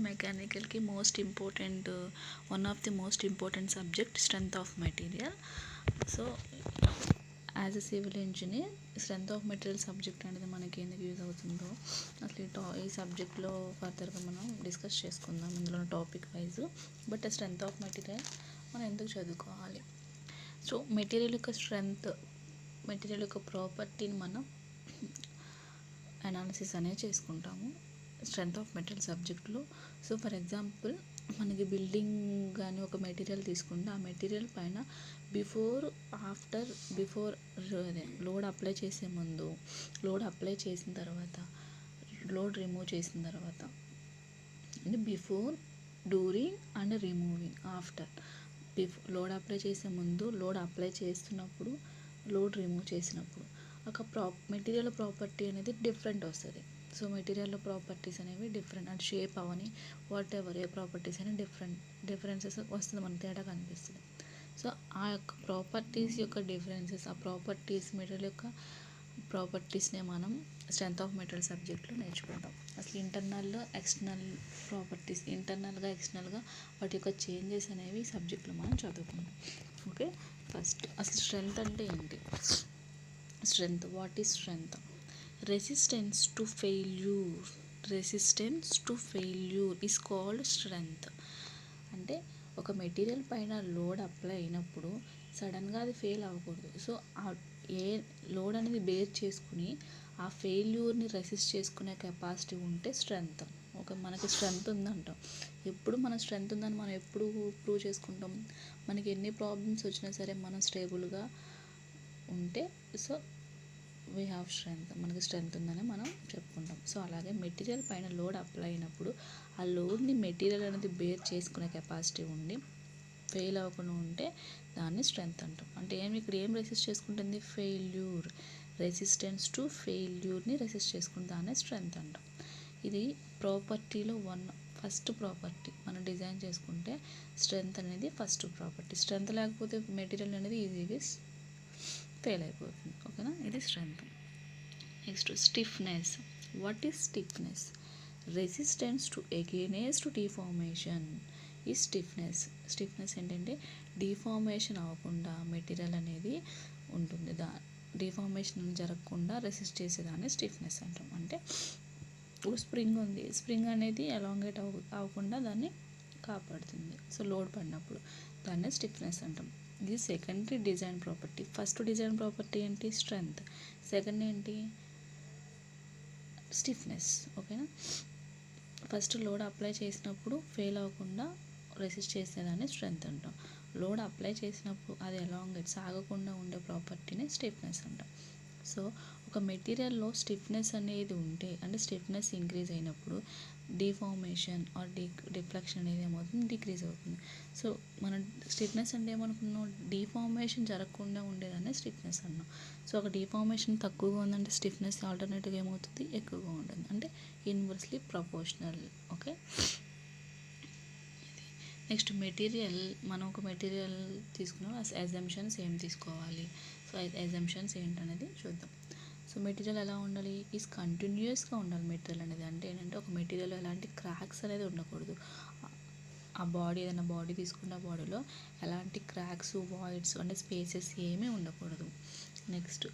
Mechanical ki one of the most important subject, strength of material. So as a civil engineer strength of material subject అనేది మనకి ఎందుకు use అవుతుందో అసలు ఈ సబ్జెక్ట్లో ఫర్దర్గా మనం డిస్కస్ చేసుకుందాం ఇందులో topic wise. But strength of material మనం ఎందుకు చదువుకోవాలి? సో మెటీరియల్ యొక్క స్ట్రెంత్, మెటీరియల్ యొక్క ప్రాపర్టీని మనం అనాలిసిస్ అనేది చేసుకుంటాము స్ట్రెంత్ ఆఫ్ మెటీరియల్ సబ్జెక్ట్లో. సో ఫర్ ఎగ్జాంపుల్ మనకి బిల్డింగ్ కానీ ఒక మెటీరియల్ తీసుకుంటే ఆ మెటీరియల్ పైన బిఫోర్ అదే లోడ్ అప్లై చేసే ముందు, లోడ్ అప్లై చేసిన తర్వాత, లోడ్ రిమూవ్ చేసిన తర్వాత, అంటే before, during and removing, after. Load apply చేసే ముందు, లోడ్ అప్లై చేస్తున్నప్పుడు, లోడ్ రిమూవ్ చేసినప్పుడు ఒక మెటీరియల్ ప్రాపర్టీ అనేది డిఫరెంట్ వస్తుంది. సో మెటీరియల్ ప్రాపర్టీస్ అనేవి డిఫరెంట్, అంటే shape Avani what ever A properties అని డిఫరెన్సెస్ వస్తుంది, మన తేడా కనిపిస్తుంది. సో ఆ యొక్క ప్రాపర్టీస్ యొక్క డిఫరెన్సెస్, ఆ ప్రాపర్టీస్ మెటీరియల్ యొక్క ప్రాపర్టీస్నే మనం స్ట్రెంత్ ఆఫ్ మెటీరియల్ సబ్జెక్ట్లో నేర్చుకుంటాం. అసలు ఇంటర్నల్, ఎక్స్టర్నల్ ప్రాపర్టీస్, ఇంటర్నల్గా ఎక్స్టర్నల్గా వాటి యొక్క చేంజెస్ అనేవి సబ్జెక్ట్లో మనం చదువుకుంటాం. ఓకే, ఫస్ట్ అసలు స్ట్రెంత్ అంటే ఏంటి? Strength, what is strength? Resistance to failure, resistance to failure is called strength. అంటే ఒక మెటీరియల్ పైన లోడ్ అప్లై అయినప్పుడు సడన్గా అది ఫెయిల్ అవ్వకూడదు. సో ఏ లోడ్ అనేది బేర్ చేసుకుని ఆ ఫెయిల్యూర్ని రెసిస్ట్ చేసుకునే కెపాసిటీ ఉంటే స్ట్రెంత్. మనకి స్ట్రెంత్ ఉందంటాం. ఎప్పుడు మన స్ట్రెంత్ ఉందని మనం ఎప్పుడు ప్రూవ్ చేసుకుంటాం? మనకి ఎన్ని ప్రాబ్లమ్స్ వచ్చినా సరే మనం స్టేబుల్గా ఉంటే సో వీ హ్యావ్ స్ట్రెంత్, మనకి స్ట్రెంత్ ఉందని మనం చెప్పుకుంటాం. సో అలాగే మెటీరియల్ పైన లోడ్ అప్లై అయినప్పుడు ఆ లోడ్ని మెటీరియల్ అనేది బేర్ చేసుకునే కెపాసిటీ ఉండి ఫెయిల్ అవ్వకుండా ఉంటే దాన్ని స్ట్రెంత్ అంటాం. అంటే ఇక్కడ ఏం రెసిస్ట్ చేసుకుంటుంది? ఫెయిల్యూర్, రెసిస్టెన్స్ టు ఫెయిల్యూర్ని రెసిస్ట్ చేసుకుంటే దాన్ని స్ట్రెంత్ అంటాం. ఇది ప్రాపర్టీలో ఫస్ట్ ప్రాపర్టీ. మనం డిజైన్ చేసుకుంటే స్ట్రెంత్ అనేది ఫస్ట్ ప్రాపర్టీ. స్ట్రెంత్ లేకపోతే మెటీరియల్ అనేది ఈజీగా ఫెయిల్ అయిపోతుంది. ఓకేనా, ఇది strength. Next stiffness. What is stiffness? Resistance to against deformation ఈ స్టిఫ్నెస్. స్టిఫ్నెస్ ఏంటంటే డిఫార్మేషన్ అవ్వకుండా మెటీరియల్ అనేది ఉంటుంది. డిఫార్మేషన్ జరగకుండా రెసిస్ట్ చేసేదాన్ని స్టిఫ్నెస్ అంటాం. అంటే ఇప్పుడు స్ప్రింగ్ ఉంది, స్ప్రింగ్ అనేది ఎలాంగేట్ అవ్వకుండా దాన్ని కాపాడుతుంది. సో లోడ్ పడినప్పుడు దాన్ని స్టిఫ్నెస్ అంటాం. ఇది secondary design property. First design property ఏంటి? స్ట్రెంత్. సెకండ్ ఏంటి? స్టిఫ్నెస్. ఓకేనా, ఫస్ట్ లోడ్ అప్లై చేసినప్పుడు ఫెయిల్ అవ్వకుండా రెసిస్ట్ చేసేదాన్ని స్ట్రెంత్ అంటాం. లోడ్ అప్లై చేసినప్పుడు అది ఎలాంగేట్ సాగకుండా ఉండే ప్రాపర్టీని స్టిఫ్నెస్ అంటాం. సో ఒక మెటీరియల్లో స్టిఫ్నెస్ అనేది ఉంటే, అంటే స్టిఫ్నెస్ ఇంక్రీజ్ అయినప్పుడు డిఫార్మేషన్ ఆర్ డిఫ్లెక్షన్ అనేది ఏమవుతుంది? డిక్రీజ్ అవుతుంది. సో మనం స్టిఫ్నెస్ అంటే ఏమనుకున్నాం? డిఫార్మేషన్ జరగకుండా ఉండేదాన్ని స్టిఫ్నెస్ అన్నాం. సో ఒక డిఫార్మేషన్ తక్కువగా ఉందంటే స్టిఫ్నెస్ ఆల్టర్నేటివ్గా ఏమవుతుంది? ఎక్కువగా ఉంటుంది, అంటే inversely proportional. Okay, next material. మనం ఒక మెటీరియల్ తీసుకున్నాం, అజంప్షన్స్ ఏం తీసుకోవాలి? సో అజంప్షన్స్ ఏంటనేది చూద్దాం. సో మెటీరియల్ ఎలా ఉండాలి? ఈజ్ కంటిన్యూస్గా ఉండాలి మెటీరియల్ అనేది. అంటే ఏంటంటే ఒక మెటీరియల్ ఎలాంటి క్రాక్స్ అనేది ఉండకూడదు. ఆ బాడీ, ఏదైనా బాడీ తీసుకున్న బాడీలో ఎలాంటి క్రాక్స్, వాయిడ్స్ అంటే స్పేసెస్ ఏమీ ఉండకూడదు. Next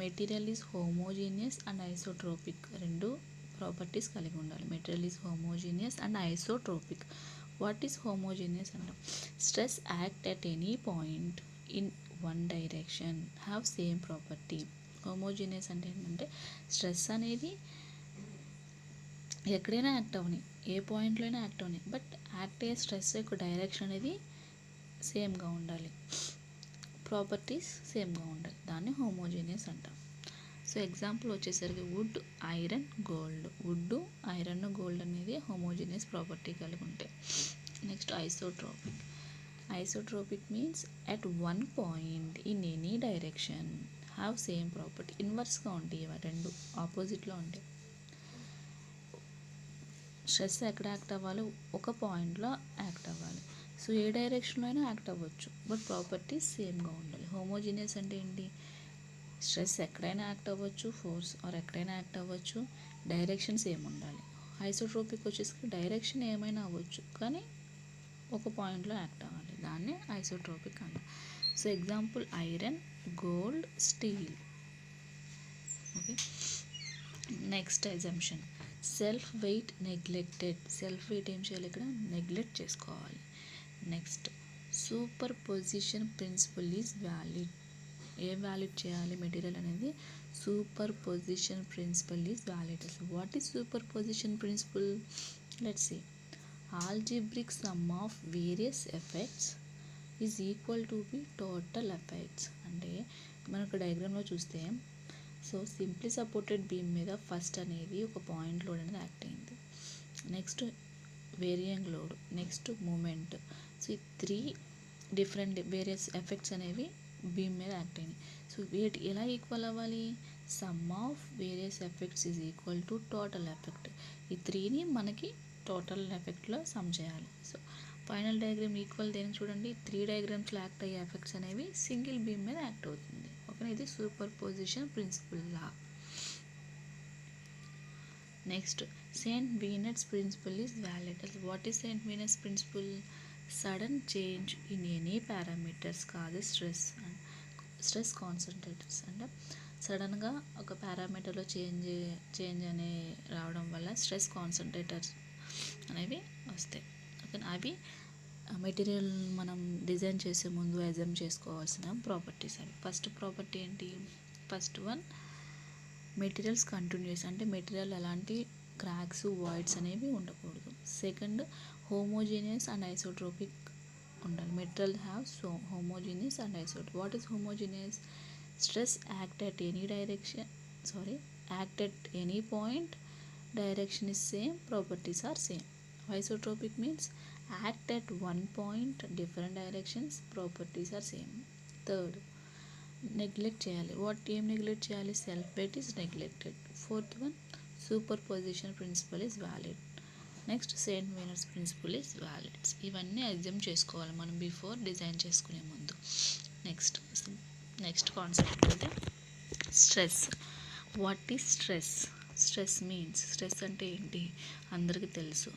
material is homogeneous and isotropic. రెండు ప్రాపర్టీస్ కలిగి ఉండాలి. Material is homogeneous and isotropic. What is homogeneous అంటే stress act at any point in one direction have same property. Homogeneous అంటే ఏంటంటే స్ట్రెస్ అనేది ఎక్కడైనా యాక్ట్ అవని, ఏ పాయింట్లో అయినా యాక్ట్ అవని, బట్ యాక్ట్ అయ్యే స్ట్రెస్ యొక్క డైరెక్షన్ అనేది సేమ్గా ఉండాలి, ప్రాపర్టీస్ సేమ్గా ఉండాలి. దాన్ని హోమోజీనియస్ అంటాం. సో ఎగ్జాంపుల్ వచ్చేసరికి wood, iron, gold. Wood, iron, gold అనేది హోమోజీనియస్ ప్రాపర్టీ కలిగి ఉంటాయి. Next isotropic. Isotropic means at one point in any direction have same property. ఇన్వర్స్గా ఉంటాయి, ఇవి రెండు ఆపోజిట్లో ఉంటాయి. స్ట్రెస్ ఎక్కడ యాక్ట్ అవ్వాలి? ఒక పాయింట్లో యాక్ట్ అవ్వాలి. సో ఏ డైరెక్షన్లో అయినా యాక్ట్ అవ్వచ్చు, బట్ ప్రాపర్టీస్ సేమ్గా ఉండాలి. హోమోజీనియస్ అంటే ఏంటి? స్ట్రెస్ ఎక్కడైనా యాక్ట్ అవ్వచ్చు, ఫోర్స్ ఆర్ ఎక్కడైనా యాక్ట్ అవ్వచ్చు, డైరెక్షన్ సేమ్ ఉండాలి. ఐసోట్రోపిక్ వచ్చేసి డైరెక్షన్ ఏమైనా అవ్వచ్చు, కానీ ఒక పాయింట్లో యాక్ట్ అవ్వాలి, దాన్ని ఐసోట్రోపిక్ అన్న. So example iron, gold, steel. Okay, next assumption, self weight neglected. Self weight ఏం చేయాలి ఇక్కడ, నెగ్లెక్ట్ చేసుకోవాలి. Next superposition principle is valid. ఏం వ్యాలిడ్ చేయాలి మెటీరియల్ అనేది, superposition principle is valid. అసలు what is superposition principle, let's see. Algebraic sum of various effects is equal to be total effects. అంటే మనకు డయాగ్రామ్లో చూస్తే, so simply supported beam మీద first అనేది ఒక పాయింట్ లోడ్ అనేది యాక్ట్ అయింది, next varying load, next moment. So ఈ 3 డిఫరెంట్ వేరియస్ ఎఫెక్ట్స్ అనేవి బీమ్ మీద యాక్ట్ అయినాయి. సో వీటి ఎలా ఈక్వల్ అవ్వాలి, sum of various effects is equal to total effect. ఈ 3ని మనకి టోటల్ ఎఫెక్ట్లో సమ్ చేయాలి. సో ఫైనల్ డయాగ్రామ్ ఈక్వల్ దేనికి చూడండి, 3 డయాగ్రామ్స్లో యాక్ట్ అయ్యే ఎఫెక్ట్స్ అనేవి సింగిల్ బీమ్ మీద యాక్ట్ అవుతుంది. ఓకే, ఇది superposition principle law. Next Saint Venant's principle is valid. అసలు what is Saint Venant's principle, sudden change in any parameters కాదు స్ట్రెస్ కాన్సన్ట్రేటర్స్. అంటే సడన్గా ఒక పారామీటర్లో చేంజ్ అనే రావడం వల్ల స్ట్రెస్ కాన్సన్ట్రేటర్స్ అనేవి వస్తాయి. ఓకే, అవి మెటీరియల్ మనం డిజైన్ చేసే ముందు అజ్యూమ్ చేసుకోవాల్సిన ప్రాపర్టీస్ అవి. ఫస్ట్ ప్రాపర్టీ ఏంటి, ఫస్ట్ వన్ మెటీరియల్స్ కంటిన్యూస్, అంటే మెటీరియల్ ఎలాంటి క్రాక్స్ వాయిడ్స్ అనేవి ఉండకూడదు. సెకండ్ హోమోజీనియస్ అండ్ ఐసోట్రోపిక్ ఉండాలి. Material have so homogeneous and isotropic. What is homogeneous, stress act at any point, direction is same, properties are same. Isotropic means act at one point, different directions, properties are same. Third, neglect cheyali. What aim neglect cheyali, self weight is neglected. Fourth one, superposition principle is valid. Next Saint Venant's principle is valid. ఇవన్నీ assume చేసుకోవాలి మనం before design చేసుకునే ముందు. Next concept అయితే stress. What is stress, stress means, stress అంటే ఏంటి అందరికీ తెలుసు,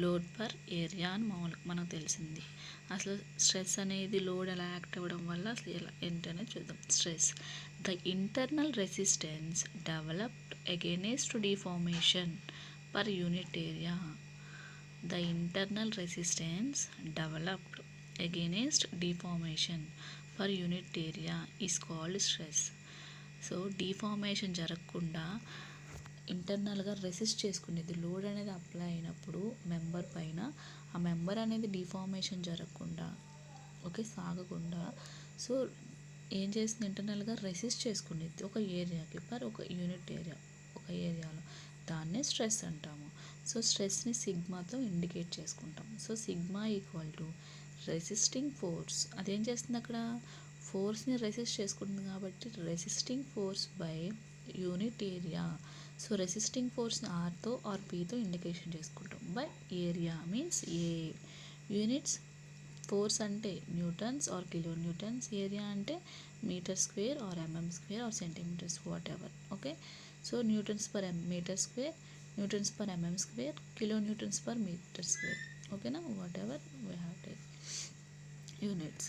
లోడ్ పర్ ఏరియా అని మనకు తెలిసింది. అసలు స్ట్రెస్ అనేది లోడ్ ఎలా యాక్ట్ అవ్వడం వల్ల అసలు ఎలా ఏంటనేది చూద్దాం. Stress, the internal resistance developed against deformation per unit area. The internal resistance developed against deformation per unit area is called stress. So deformation జరగకుండా ఇంటర్నల్గా రెసిస్ట్ చేసుకునేది, లోడ్ అనేది అప్లై అయినప్పుడు మెంబర్ పైన, ఆ మెంబర్ అనేది డిఫార్మేషన్ జరగకుండా, ఓకే సాగకుండా, సో ఏం చేస్తుంది, ఇంటర్నల్గా రెసిస్ట్ చేసుకునేది ఒక ఏరియాకి ఒక యూనిట్ ఏరియా, ఒక ఏరియాలో, దాన్నే స్ట్రెస్ అంటాము. సో స్ట్రెస్ని సిగ్మాతో ఇండికేట్ చేసుకుంటాం. So sigma equal to resisting force, అదేం చేస్తుంది అక్కడ, ఫోర్స్ని రెసిస్ట్ చేసుకుంటుంది కాబట్టి resisting force by unit area. So resisting ఫోర్స్ని ఆర్తో ఆర్ పీతో ఇండికేషన్ చేసుకుంటాం. By area means A. Units force అంటే newtons or kilo newtons, area అంటే metre square or mm square or centimetres whatever. Okay, so newtons per metre square, newtons per mm square, kilo newtons per metre square. ఓకేనా, whatever we have take units.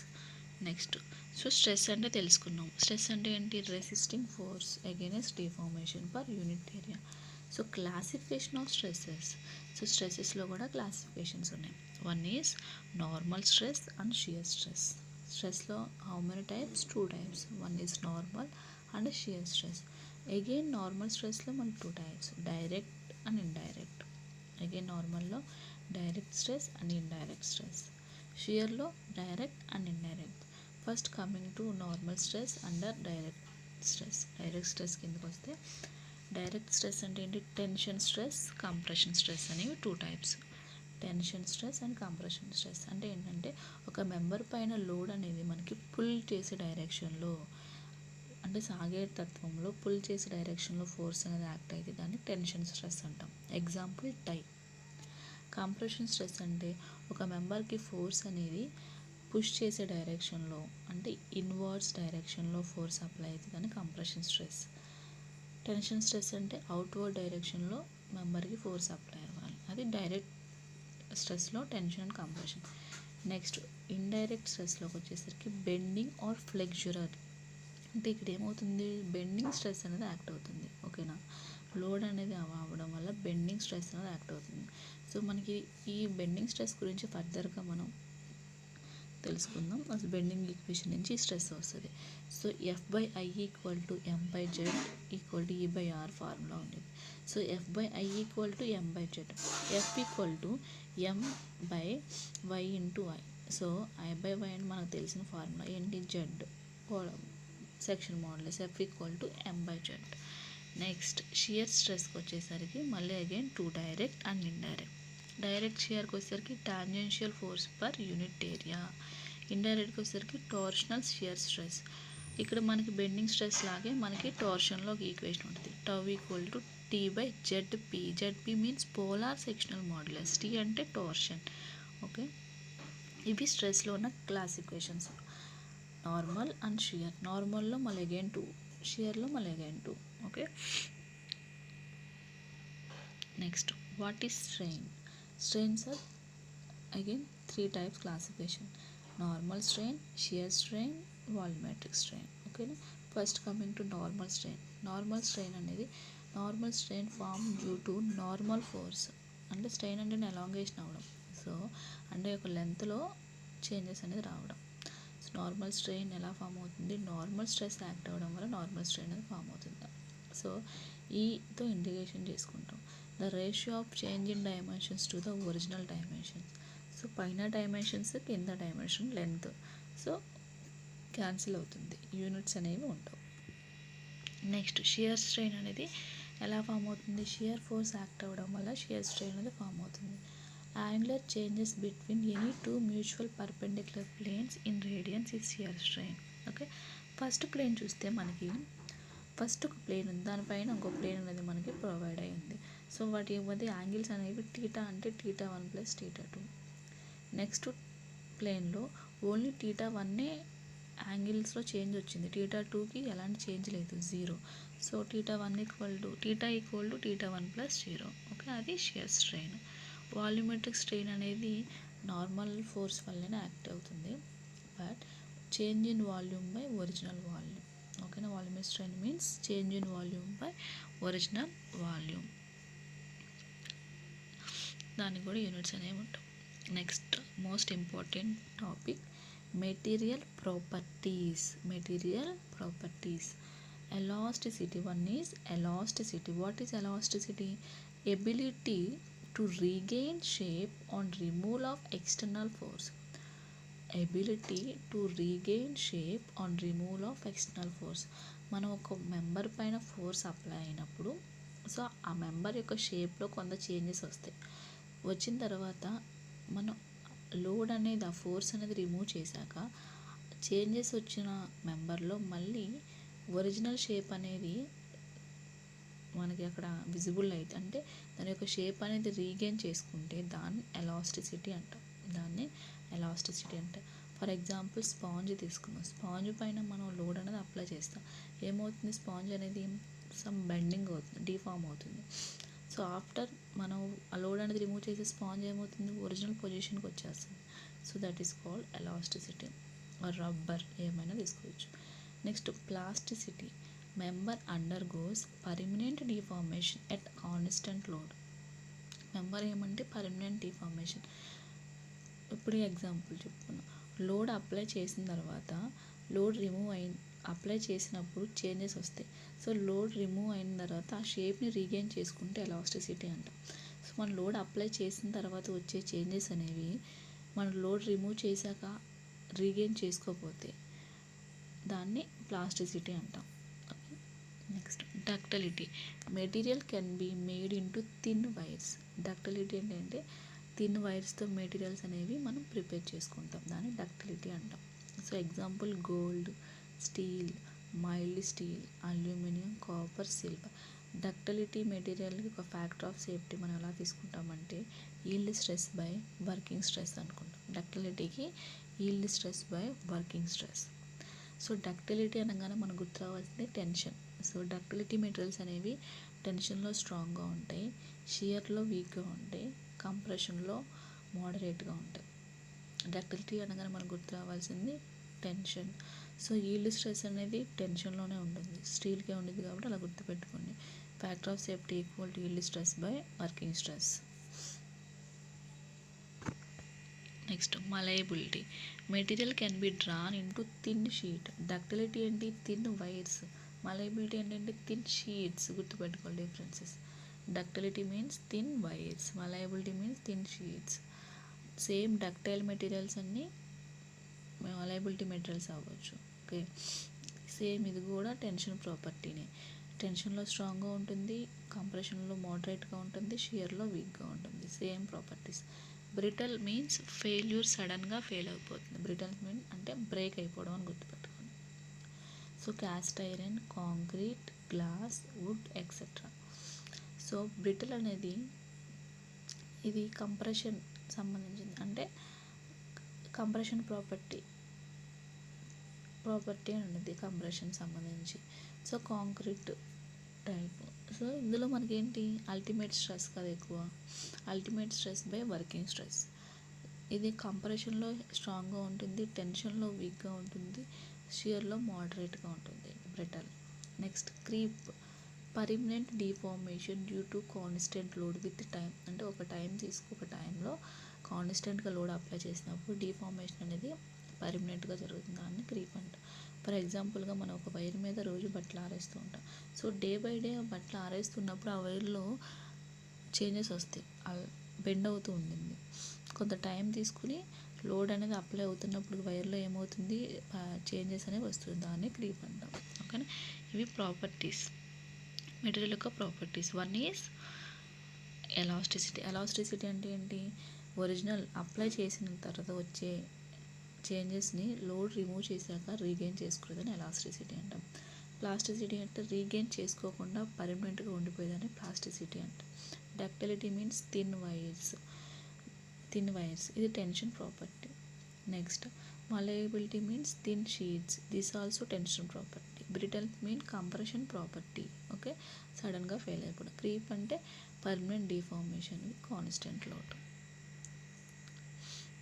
Next so stress అంటే తెలుసుకున్నాం. Stress అంటే ఏంటి, resisting force against deformation per unit area. So classification of stresses. So స్ట్రెసెస్లో కూడా classifications ఉన్నాయి. One is normal stress and shear stress. స్ట్రెస్లో how many types, 2 types. One is normal and shear stress. Again normal స్ట్రెస్లో మనకు 2 types, direct and indirect. Again నార్మల్లో direct stress and indirect stress, షియర్లో direct and indirect. First coming to normal stress under direct stress. Direct stress కిందకి వస్తే, direct stress అంటే ఏంటి, tension stress, compression stress అనేవి 2 types. Tension stress and compression stress అంటే ఏంటంటే, ఒక మెంబర్ పైన లోడ్ అనేది మనకి పుల్ చేసే డైరెక్షన్లో, అంటే సాగే తత్వంలో పుల్ చేసే డైరెక్షన్లో ఫోర్స్ అనేది యాక్ట్ అయితే దాన్ని టెన్షన్ స్ట్రెస్ అంటాం. ఎగ్జాంపుల్ టై. కంప్రెషన్ స్ట్రెస్ అంటే ఒక మెంబర్కి ఫోర్స్ అనేది పుష్ చేసే డైరెక్షన్లో, అంటే ఇన్వర్డ్స్ డైరెక్షన్లో ఫోర్స్ అప్లై అయితే దాన్ని కంప్రెషన్ స్ట్రెస్. టెన్షన్ స్ట్రెస్ అంటే అవుట్వర్డ్ డైరెక్షన్లో మెంబర్కి ఫోర్స్ అప్లై అవ్వాలి. అది డైరెక్ట్ స్ట్రెస్లో tension and compression. Next indirect స్ట్రెస్లోకి వచ్చేసరికి బెండింగ్ ఆర్ ఫ్లెక్చురర్. అంటే ఇక్కడ ఏమవుతుంది, బెండింగ్ స్ట్రెస్ అనేది యాక్ట్ అవుతుంది. ఓకేనా, లోడ్ అనేది అవ్వడం వల్ల బెండింగ్ స్ట్రెస్ అనేది యాక్ట్ అవుతుంది. సో మనకి ఈ బెండింగ్ స్ట్రెస్ గురించి ఫర్దర్గా మనం తెలుసుకుందాం. అసలు బెండింగ్ ఈక్వేషన్ నుంచి స్ట్రెస్ వస్తుంది. So F/I = M/Z = E/R formula ఉండేది. So F/I = M/Z. F = M/Y × I. So I/Y అని మనకు తెలిసిన ఫార్ములా ఏంటి, Z section modulus. F = M/Z. Next shear స్ట్రెస్కి వచ్చేసరికి మళ్ళీ again 2 direct and indirect. Direct షియర్కి వచ్చేసరికి tangential force per unit area. ఇండైరెక్ట్కి వచ్చేసరికి టార్షనల్ షియర్ స్ట్రెస్. ఇక్కడ మనకి బెండింగ్ స్ట్రెస్ లాగే మనకి టార్షన్లో ఒక ఈక్వేషన్ ఉంటుంది. Tau = T/ZP. ZP means polar sectional modulus. T అంటే టార్షన్. ఓకే, ఇవి స్ట్రెస్లో ఉన్న క్లాసిఫికేషన్స్. Normal and shear. నార్మల్లో మళ్ళీ అగైన్ 2, షియర్లో మళ్ళీ again 2. Okay, next what is strain. Strains are again 3 types classification: normal strain, shear strain, volumetric strain. ఓకేనా, first coming to normal strain. Normal strain అనేది normal strain form due to normal force. అంటే strain అంటే elongation అవ్వడం. So అంటే ఒక లెంత్లో changes అనేది రావడం. సో నార్మల్ స్ట్రెయిన్ ఎలా ఫామ్ అవుతుంది, నార్మల్ స్ట్రెస్ యాక్ట్ అవ్వడం వల్ల నార్మల్ స్ట్రెయిన్ అనేది ఫామ్ అవుతుంది. సో ఈతో ఇండికేషన్ చేసుకుంటాం. The ratio of change in dimensions to the original dimensions. So పైన డైమెన్షన్స్, కింద డైమెన్షన్ లెంత్ సో క్యాన్సిల్ అవుతుంది, యూనిట్స్ అనేవి ఉండవు. నెక్స్ట్ షియర్ స్ట్రెయిన్ అనేది ఎలా ఫామ్ అవుతుంది, షియర్ ఫోర్స్ యాక్ట్ అవ్వడం వల్ల షియర్ స్ట్రెయిన్ అనేది ఫామ్ అవుతుంది. Angular changes between any 2 mutual perpendicular planes in radians is shear strain. Okay, first plane చూస్తే మనకి ఫస్ట్ ఒక ప్లేన్ ఉంది, దానిపైన ఇంకో ప్లేన్ అనేది మనకి ప్రొవైడ్ అయ్యింది. సో వాటి మధ్య యాంగిల్స్ అనేవి θ అంటే θ1 + θ2. నెక్స్ట్ ప్లేన్లో ఓన్లీ θ1 యాంగిల్స్లో చేంజ్ వచ్చింది, θ2కి ఎలాంటి చేంజ్ లేదు, 0. సో θ1 = θ1 + 0. ఓకే, అది షియర్ స్ట్రెయిన్. వాల్యూమెట్రిక్ స్ట్రెయిన్ అనేది నార్మల్ ఫోర్స్ వల్లనే యాక్ట్ అవుతుంది, but change in volume by original volume. ఓకేనా, volumetric strain means change in volume by original volume. దానికి కూడా యూనిట్స్ అనేవి ఉంటాయి. Next most important topic material properties. Material properties. Elasticity. One is elasticity. What is elasticity? Ability to regain shape on removal of external force. Ability to regain shape on removal of external force. మనం ఒక member పైన force apply అయినప్పుడు so ఆ member యొక్క షేప్లో కొంత changes వస్తాయి. వచ్చిన తర్వాత మనం లోడ్ అనేది ఆ ఫోర్స్ అనేది రిమూవ్ చేశాక చేంజెస్ వచ్చిన మెంబర్లో మళ్ళీ ఒరిజినల్ షేప్ అనేది మనకి అక్కడ విజిబుల్ అయితే, అంటే దాని యొక్క షేప్ అనేది రీగెయిన్ చేసుకుంటే దాన్ని ఎలాస్టిసిటీ అంటాం. దాన్ని ఎలాస్టిసిటీ అంటే ఫర్ ఎగ్జాంపుల్ స్పాంజ్ తీసుకుందాం. స్పాంజ్ పైన మనం లోడ్ అనేది అప్లై చేస్తాం, ఏమవుతుంది, స్పాంజ్ అనేది సమ్ బెండింగ్ అవుతుంది, డిఫామ్ అవుతుంది. సో ఆఫ్టర్ మనం ఆ లోడ్ అనేది రిమూవ్ చేసే స్పాంజ్ ఏమవుతుంది, ఒరిజినల్ పొజిషన్కి వచ్చేస్తుంది. So that is called elasticity. Rubber ఏమైనా తీసుకోవచ్చు. Next plasticity. Member under goes permanent deformation at constant load. Member ఏమంటే పర్మనెంట్ డిఫార్మేషన్. ఇప్పుడు ఎగ్జాంపుల్ చెప్పుకున్నాం, లోడ్ అప్లై చేసిన తర్వాత లోడ్ రిమూవ్ అప్లై చేసినప్పుడు చేంజెస్ వస్తాయి. సో లోడ్ రిమూవ్ అయిన తర్వాత ఆ షేప్ని రీగెయిన్ చేసుకుంటే ఎలాస్టిసిటీ అంటాం. సో మన లోడ్ అప్లై చేసిన తర్వాత వచ్చే చేంజెస్ అనేవి మన లోడ్ రిమూవ్ చేశాక రీగెయిన్ చేసుకోకపోతే దాన్ని ప్లాస్టిసిటీ అంటాం. Next ductility. Material can be made into thin wires. Ductility ఏంటంటే థిన్ వైర్స్తో మెటీరియల్స్ అనేవి మనం ప్రిపేర్ చేసుకుంటాం, దాన్ని డక్టిలిటీ అంటాం. So example gold, steel, mild steel, aluminium, copper, silver. Ductility మెటీరియల్కి ఒక ఫ్యాక్టర్ ఆఫ్ సేఫ్టీ మనం ఎలా తీసుకుంటామంటే yield stress by working stress అనుకుంటాం. డక్టిలిటీకి yield stress by working stress. So ductility అనగానే మనకు గుర్తు రావాల్సింది టెన్షన్. సో డక్టిలిటీ మెటీరియల్స్ అనేవి టెన్షన్లో స్ట్రాంగ్గా ఉంటాయి, షియర్లో వీక్గా ఉంటాయి, కంప్రెషన్లో మోడరేట్గా ఉంటాయి. డక్టిలిటీ అనగానే మనకు గుర్తు రావాల్సింది టెన్షన్. సో ఈల్డ్ స్ట్రెస్ అనేది టెన్షన్లోనే ఉంటుంది, స్టీల్కే ఉండేది కాబట్టి అలా గుర్తుపెట్టుకోండి. Factor of safety equal to yield stress by working stress. Next malleability. Material can be drawn into thin sheet. Ductility ఏంటి? Thin wires. మలయబిలిటీ ఏంటంటే థిన్ షీట్స్. గుర్తుపెట్టుకోవాలి differences. Ductility means thin wires, malleability means thin sheets. Same ductile materials అన్నీ malleability materials అవ్వచ్చు. Okay, same ఇది కూడా tension ప్రాపర్టీనే. టెన్షన్లో స్ట్రాంగ్గా ఉంటుంది, కంప్రెషన్లో మోడరేట్గా ఉంటుంది, షియర్లో వీక్గా ఉంటుంది. Same properties. Brittle means failure, సడన్గా ఫెయిల్ అయిపోతుంది. బ్రిటల్ మీన్ అంటే బ్రేక్ అయిపోవడం అని గుర్తుపెట్టుకోండి. So cast iron, concrete, glass, wood etcetera. So brittle అనేది ఇది కంప్రెషన్ సంబంధించింది, అంటే కంప్రెషన్ ప్రాపర్టీ అని ఉన్నది కంప్రెషన్ సంబంధించి. So concrete type. సో ఇందులో మనకేంటి అల్టిమేట్ స్ట్రెస్ కదా ఎక్కువ, ultimate stress by working stress. ఇది కంప్రెషన్లో స్ట్రాంగ్గా ఉంటుంది, టెన్షన్లో వీక్గా ఉంటుంది, షియర్లో మోడరేట్గా ఉంటుంది brittle. Next creep. Permanent deformation due to constant load with time. అంటే ఒక టైంలో కాన్స్టెంట్గా లోడ్ అప్లై చేసినప్పుడు డిఫార్మేషన్ అనేది పర్మనెంట్గా జరుగుతుంది, దాన్ని క్రీప్ అంట. ఫర్ ఎగ్జాంపుల్గా మనం ఒక వైర్ మీద రోజు బట్టలు ఆరేస్తూ ఉంటాం. సో డే బై డే బట్టలు ఆరేస్తున్నప్పుడు ఆ వైర్లో చేంజెస్ వస్తాయి, బెండ్ అవుతూ ఉంటుంది. కొంత టైం తీసుకుని లోడ్ అనేది అప్లై అవుతున్నప్పుడు వైర్లో ఏమవుతుంది, చేంజెస్ అనేవి వస్తుంది, దాన్ని క్రీప్ అంటాం. ఓకేనా. ఇవి ప్రాపర్టీస్, మెటీరియల్ యొక్క properties. One is elasticity. Elasticity అంటే ఏంటి? ఒరిజినల్ అప్లై చేసిన తర్వాత వచ్చే చేంజెస్ని లోడ్ రిమూవ్ చేశాక రీగెయిన్ చేసుకునేదని ఎలాస్టిసిటీ అంటాం. ప్లాస్టిసిటీ అంటే రీగెయిన్ చేసుకోకుండా పర్మనెంట్గా ఉండిపోయేదని ప్లాస్టిసిటీ అంటాం. Ductility means thin wires. ఇది tension property. Next malleability means thin sheets. This also tension property. Brittle mean compression property. Okay, సడన్గా ఫెయిల్ అయిపోవడం. క్రీప్ అంటే permanent deformation with constant load.